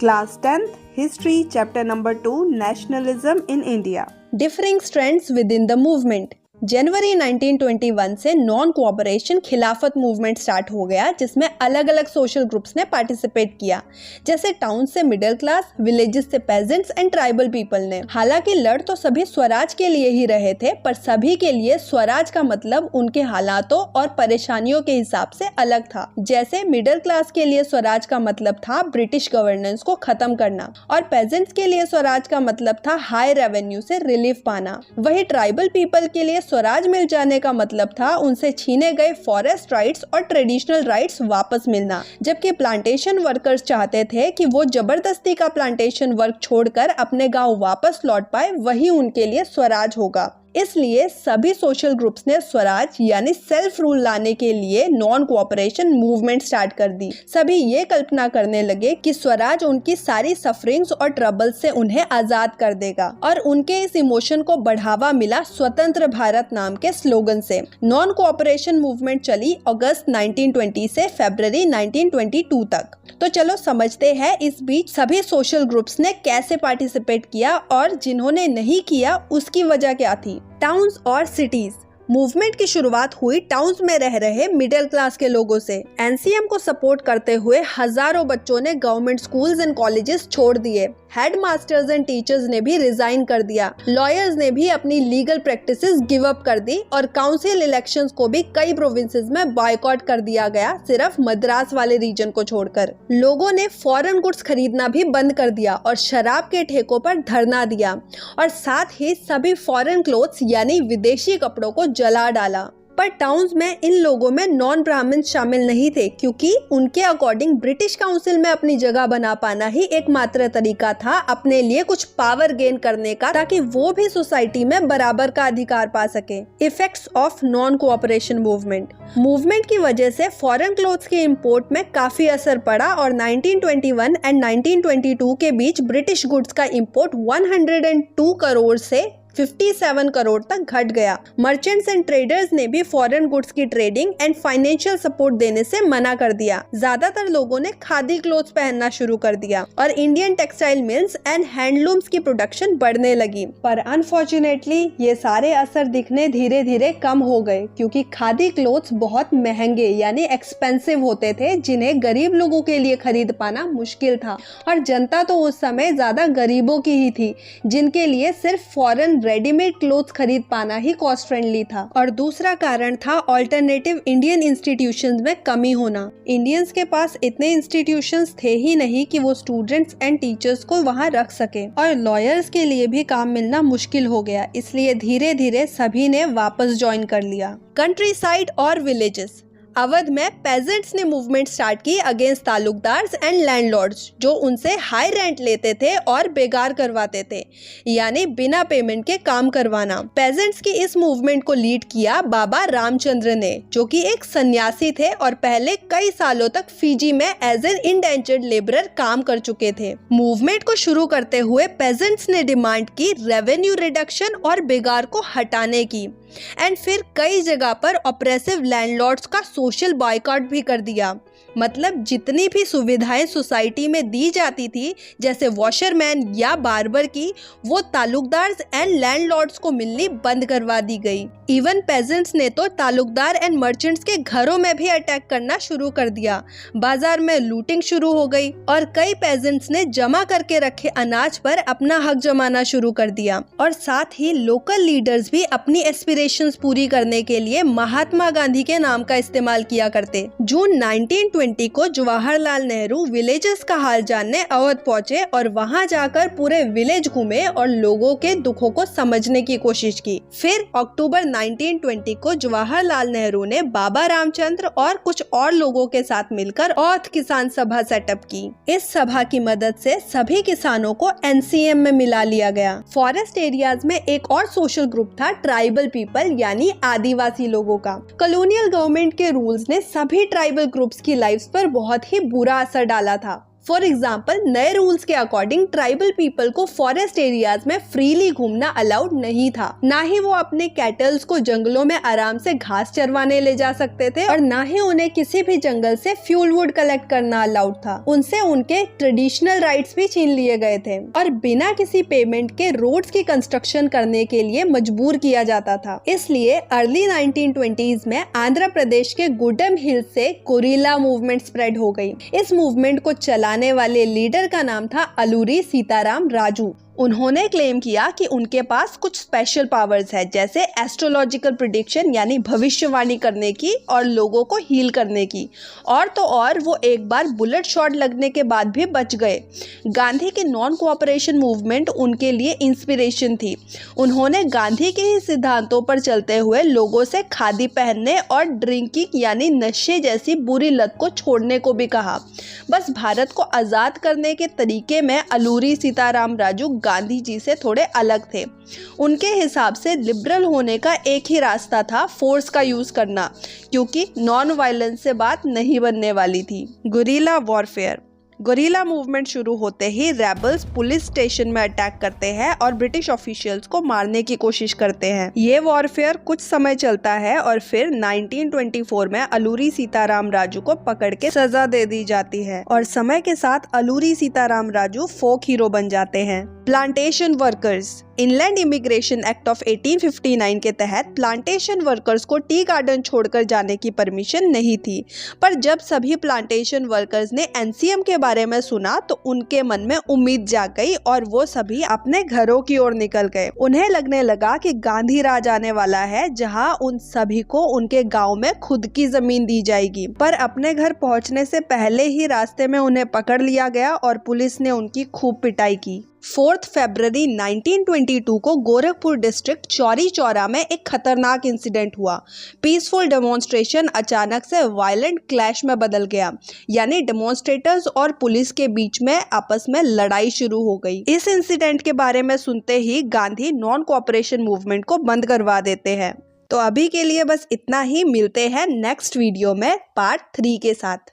Class 10th History Chapter Number 2 Nationalism in India. Differing strands within the movement. जनवरी 1921 से non cooperation खिलाफत movement start हो गया, जिसमें अलग अलग सोशल ग्रुप्स ने पार्टिसिपेट किया, जैसे टाउन से मिडिल क्लास, विलेजेस से पेजेंट्स एंड ट्राइबल पीपल ने। हालांकि लड़ तो सभी स्वराज के लिए ही रहे थे, पर सभी के लिए स्वराज का मतलब उनके हालातों और परेशानियों के हिसाब से अलग था। जैसे मिडिल क्लास के लिए स्वराज का मतलब था ब्रिटिश गवर्नेंस को खत्म करना, और पेजेंट्स के लिए स्वराज का मतलब था हाई रेवेन्यू से रिलीफ पाना। वही ट्राइबल पीपल के लिए स्वराज मिल जाने का मतलब था उनसे छीने गए फॉरेस्ट राइट्स और ट्रेडिशनल राइट्स वापस मिलना। जबकि प्लांटेशन वर्कर्स चाहते थे कि वो जबरदस्ती का प्लांटेशन वर्क छोड़कर अपने गांव वापस लौट पाए, वही उनके लिए स्वराज होगा। इसलिए सभी सोशल ग्रुप्स ने स्वराज यानी सेल्फ रूल लाने के लिए नॉन कोऑपरेशन मूवमेंट स्टार्ट कर दी। सभी ये कल्पना करने लगे कि स्वराज उनकी सारी सफरिंग्स और ट्रबल्स से उन्हें आजाद कर देगा, और उनके इस इमोशन को बढ़ावा मिला स्वतंत्र भारत नाम के स्लोगन से। नॉन कोऑपरेशन मूवमेंट चली अगस्त 1920 से फरवरी 1922 तक। तो चलो समझते हैं इस बीच सभी सोशल ग्रुप्स ने कैसे पार्टिसिपेट किया, और जिन्होंने नहीं किया उसकी वजह क्या थी। टाउन्स और सिटीज। मूवमेंट की शुरुआत हुई टाउन्स में रह रहे मिडिल क्लास के लोगों से। एनसीएम को सपोर्ट करते हुए हजारों बच्चों ने गवर्नमेंट स्कूल्स एंड कॉलेजेस छोड़ दिए। हेड मास्टर्स एंड टीचर्स ने भी रिजाइन कर दिया। लॉयर्स ने भी अपनी लीगल प्रैक्टिसेस गिव अप कर दी, और काउंसिल इलेक्शंस को भी कई प्रोविंसेस में बॉयकॉट कर दिया गया, सिर्फ मद्रास वाले रीजन को छोड़कर। लोगों ने फॉरेन गुड्स खरीदना भी बंद कर दिया और शराब के ठेकों पर धरना दिया, और साथ ही सभी फॉरेन क्लोथ्स यानी विदेशी कपड़ों को जला डाला। पर टाउन्स में इन लोगों में नॉन ब्राह्मण शामिल नहीं थे, क्योंकि उनके अकॉर्डिंग ब्रिटिश काउंसिल में अपनी जगह बना पाना ही एकमात्र तरीका था अपने लिए कुछ पावर गेन करने का, ताकि वो भी सोसाइटी में बराबर का अधिकार पा सके। Effects of non cooperation movement की वजह से फॉरेन क्लोथ्स के इंपोर्ट में काफी असर पड़ा, और 1921 एंड 1922 के बीच ब्रिटिश गुड्स का इंपोर्ट 102 करोड़ से 57 करोड़ तक घट गया। मर्चेंट्स एंड ट्रेडर्स ने भी फॉरेन गुड्स की ट्रेडिंग एंड फाइनेंशियल सपोर्ट देने से मना कर दिया। ज्यादातर लोगों ने खादी क्लोथ्स पहनना शुरू कर दिया, और Indian textile mills and handlooms की प्रोडक्शन बढ़ने लगी। पर अनफॉर्चुनेटली ये सारे असर दिखने धीरे धीरे कम हो गए, क्योंकि खादी क्लोथ्स बहुत महंगे यानी एक्सपेंसिव होते थे, जिन्हें गरीब लोगों के लिए खरीद पाना मुश्किल था। और जनता तो उस समय ज्यादा गरीबों की ही थी, जिनके लिए सिर्फ फॉरेन रेडीमेड क्लोथ्स खरीद पाना ही कॉस्ट फ्रेंडली था। और दूसरा कारण था ऑल्टरनेटिव इंडियन इंस्टीट्यूशंस में कमी होना। इंडियंस के पास इतने इंस्टीट्यूशंस थे ही नहीं कि वो स्टूडेंट्स एंड टीचर्स को वहां रख सके, और लॉयर्स के लिए भी काम मिलना मुश्किल हो गया। इसलिए धीरे धीरे सभी ने वापस ज्वाइन कर लिया। कंट्री साइड और विलेजेस। अवध में पेजेंट्स ने मूवमेंट स्टार्ट की अगेंस्ट तालुकदार्स एंड लैंडलॉर्ड्स, जो उनसे हाई रेंट लेते थे और बेगार करवाते थे, यानी बिना पेमेंट के काम करवाना। पेजेंट्स की इस मूवमेंट को लीड किया बाबा रामचंद्र ने, जो कि एक सन्यासी थे और पहले कई सालों तक फिजी में एज एन इंडेंचर्ड लेबरर काम कर चुके थे। मूवमेंट को शुरू करते हुए पेजेंट्स ने डिमांड की रेवेन्यू रिडक्शन और बेगार को हटाने की, एंड फिर कई जगह पर ऑपरेसिव लैंडलॉर्ड्स का सोशल बॉयकॉट भी कर दिया। मतलब जितनी भी सुविधाएं सोसाइटी में दी जाती थी, जैसे वॉशरमैन या बार्बर की, वो तालुकदार्स एंड लैंडलॉर्ड्स को मिलनी बंद करवा दी गई। इवन पेजेंट्स ने तो तालुकदार एंड मर्चेंट्स के घरों में भी अटैक करना शुरू कर दिया। बाजार में लूटिंग शुरू हो गई, और कई पेजेंट्स ने जमा करके रखे अनाज पर अपना हक जमाना शुरू कर दिया। और साथ ही लोकल लीडर्स भी अपनी एस्पिरेशंस पूरी करने के लिए महात्मा गांधी के नाम का इस्तेमाल किया करते। जून 1920 को जवाहरलाल नेहरू विलेजेस का हाल जानने अवध पहुंचे, और वहां जाकर पूरे विलेज घूमे और लोगों के दुखों को समझने की कोशिश की। फिर अक्टूबर 1920 को जवाहरलाल नेहरू ने बाबा रामचंद्र और कुछ और लोगों के साथ मिलकर औध किसान सभा सेटअप की। इस सभा की मदद से सभी किसानों को एनसीएम में मिला लिया गया। फॉरेस्ट एरियाज में एक और सोशल ग्रुप था ट्राइबल पीपल यानी आदिवासी लोगों का। कॉलोनियल गवर्नमेंट के रूल्स ने सभी ट्राइबल ग्रुप्स की लाइफ पर बहुत ही बुरा असर डाला था। फॉर एग्जाम्पल, नए रूल्स के अकॉर्डिंग ट्राइबल पीपल को फॉरेस्ट एरियाज में फ्रीली घूमना अलाउड नहीं था। ना ही वो अपने कैटल्स को जंगलों में आराम से घास चरवाने ले जा सकते थे और ना ही उन्हें किसी भी जंगल से फ्यूल वुड कलेक्ट करना अलाउड था। उनसे उनके ट्रेडिशनल राइट्स भी छीन लिए गए थे और बिना किसी पेमेंट के रोड्स की कंस्ट्रक्शन करने के लिए मजबूर किया जाता था। इसलिए अर्ली 1920s में आंध्र प्रदेश के गुडम हिल्स से गोरिल्ला मूवमेंट स्प्रेड हो गई। इस मूवमेंट को चलाने वाले लीडर का नाम था अलूरी सीताराम राजू। उन्होंने क्लेम किया कि उनके पास कुछ स्पेशल पावर्स है, जैसे एस्ट्रोलॉजिकल प्रेडिक्शन यानी भविष्यवाणी करने की और लोगों को हील करने की। और तो और वो एक बार बुलेट शॉट लगने के बाद भी बच गए। गांधी की नॉन कोऑपरेशन मूवमेंट उनके लिए इंस्पिरेशन थी। उन्होंने गांधी के ही सिद्धांतों पर चलते हुए लोगों से खादी पहनने और ड्रिंकिंग यानी नशे जैसी बुरी लत को छोड़ने को भी कहा। बस भारत को आज़ाद करने के तरीके में अलूरी सीताराम राजू गांधी जी से थोड़े अलग थे। उनके हिसाब से लिबरल होने का एक ही रास्ता था, फोर्स का यूज करना, क्योंकि नॉन वायलेंस से बात नहीं बनने वाली थी। Guerrilla warfare. गोरिल्ला मूवमेंट शुरू होते ही रेबल्स पुलिस स्टेशन में अटैक करते हैं और ब्रिटिश ऑफिशियल्स को मारने की कोशिश करते हैं। ये वॉरफेयर कुछ समय चलता है और फिर 1924 में अलूरी सीताराम राजू को पकड़ के सजा दे दी जाती है और समय के साथ अलूरी सीताराम राजू फोक हीरो बन जाते हैं। Plantation workers. Inland immigration act of 1859 के तहत प्लांटेशन वर्कर्स को टी गार्डन छोड़कर जाने की परमिशन नहीं थी, पर जब सभी प्लांटेशन वर्कर्स ने एनसीएम के बारे में सुना तो उनके मन में उम्मीद जाग गई और वो सभी अपने घरों की ओर निकल गए। उन्हें लगने लगा कि गांधी राज आने वाला है, जहां उन सभी को उनके गांव में खुद की जमीन दी जाएगी। पर अपने घर पहुंचने से पहले ही रास्ते में उन्हें पकड़ लिया गया और पुलिस ने उनकी खूब पिटाई की। 4 फरवरी 1922 को गोरखपुर डिस्ट्रिक्ट चौरी चौरा में एक खतरनाक इंसिडेंट हुआ। पीसफुल डेमोन्स्ट्रेशन अचानक से वायलेंट क्लैश में बदल गया, यानी डेमोन्स्ट्रेटर्स और पुलिस के बीच में आपस में लड़ाई शुरू हो गई। इस इंसिडेंट के बारे में सुनते ही गांधी नॉन कोऑपरेशन मूवमेंट को बंद करवा देते हैं। तो अभी के लिए बस इतना ही। मिलते हैं नेक्स्ट वीडियो में पार्ट 3 के साथ।